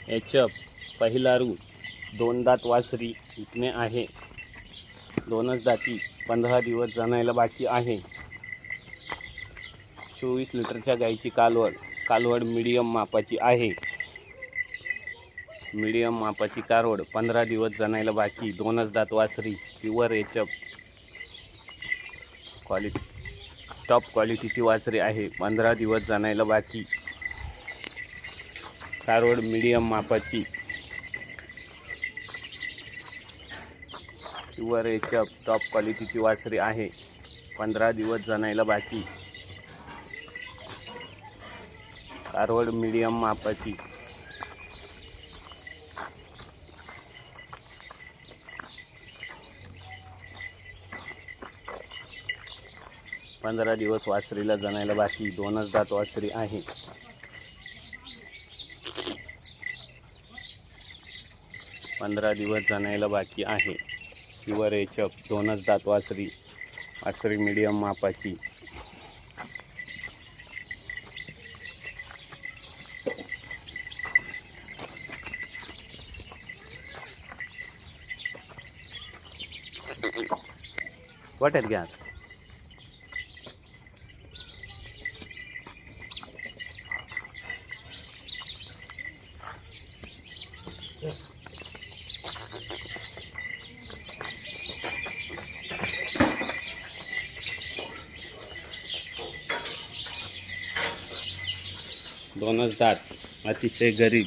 HF पहिलारू 2 दात वासरी विकणे आहे. 2च दाती 15 दिवस जनायला बाकी आहे. 24 लिटरच्या गाईची कालवड मीडियम मापाची आहे. मीडियम मापाची कारवड 15 दिवस जनायला बाकी. 2च दात वासरी प्युअर एचएफ क्वालिटी टॉप क्वालिटीची वासरी आहे. 15 दिवस जनायला बाकी. कारवड मीडियम मापाची प्युअर एचएफ टॉप क्वालिटीची वासरी आहे. 15 दिवस जनायला बाकी. कारवड मीडियम मापाची. पंधरा दिवस वासरीला जनायला बाकी. 2च दात वासरी आहे. पंधरा दिवस जनायला बाकी आहे. प्युअर एचएफ 2च दात वासरी मीडियम मापाची. वाटत घ्या. दोनच दात अतिशय गरीब